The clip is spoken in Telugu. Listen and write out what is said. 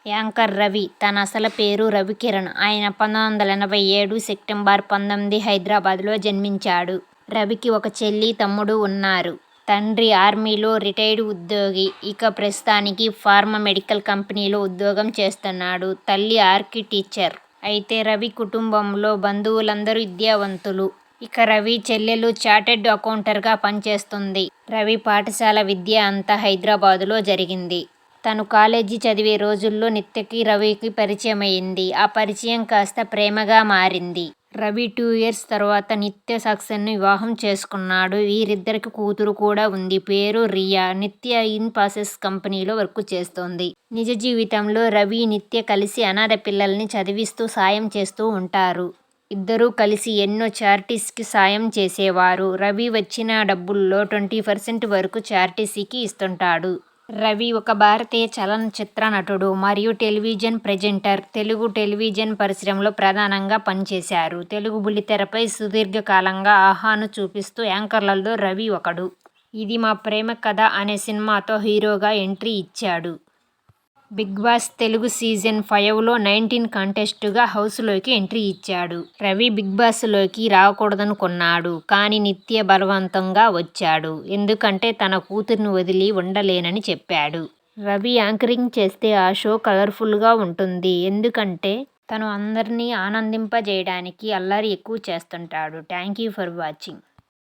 యాంకర్ రవి. తన అసలు పేరు రవికిరణ్. ఆయన 1987 సెప్టెంబర్ 19 హైదరాబాద్లో జన్మించాడు. రవికి ఒక చెల్లి, తమ్ముడు ఉన్నారు. తండ్రి ఆర్మీలో రిటైర్డ్ ఉద్యోగి. ఇక ప్రస్తుతానికి ఫార్మా మెడికల్ కంపెనీలో ఉద్యోగం చేస్తున్నాడు. తల్లి ఆర్కి టీచర్. అయితే రవి కుటుంబంలో బంధువులందరూ విద్యావంతులు. ఇక రవి చెల్లెలు చార్టెడ్ అకౌంటెంట్గా పనిచేస్తుంది. రవి పాఠశాల విద్య అంతా హైదరాబాదులో జరిగింది. తను కాలేజీ చదివే రోజుల్లో నిత్యకి రవికి పరిచయమైంది. ఆ పరిచయం కాస్త ప్రేమగా మారింది. రవి 2 ఇయర్స్ తర్వాత నిత్య సక్సేనాను వివాహం చేసుకున్నాడు. వీరిద్దరికి కూతురు కూడా ఉంది. పేరు రియా. నిత్య ఇన్ఫోసిస్ కంపెనీలో వర్క్ చేస్తోంది. నిజ జీవితంలో రవి, నిత్య కలిసి అనాథ పిల్లల్ని చదివిస్తూ సాయం చేస్తూ ఉంటారు. ఇద్దరూ కలిసి ఎన్నో చారిటీస్కి సాయం చేసేవారు. రవి వచ్చిన డబ్బుల్లో 20% వరకు చారిటీస్కి ఇస్తుంటాడు. రవి ఒక భారతీయ చలనచిత్ర నటుడు మరియు టెలివిజన్ ప్రెజెంటర్. తెలుగు టెలివిజన్ పరిశ్రమలో ప్రధానంగా పనిచేశారు. తెలుగు బుల్లితెరపై సుదీర్ఘకాలంగా ఆహాను చూపిస్తూ యాంకర్లలో రవి ఒకడు. ఇది మా ప్రేమ కథ అనే సినిమాతో హీరోగా ఎంట్రీ ఇచ్చాడు. బిగ్ బాస్ తెలుగు సీజన్ 5లో 19 కంటెస్టెంట్గా హౌస్లోకి ఎంట్రీ ఇచ్చాడు. రవి బిగ్ బాస్లోకి రాకూడదనుకున్నాడు. కానీ నిత్య బలవంతంగా వచ్చాడు. ఎందుకంటే తన కూతురిని వదిలి ఉండలేనని చెప్పాడు. రవి యాంకరింగ్ చేస్తే ఆ షో కలర్ఫుల్గా ఉంటుంది. ఎందుకంటే తను అందరినీ ఆనందింపజేయడానికి అల్లరి ఎక్కువ చేస్తుంటాడు. Thank you for watching.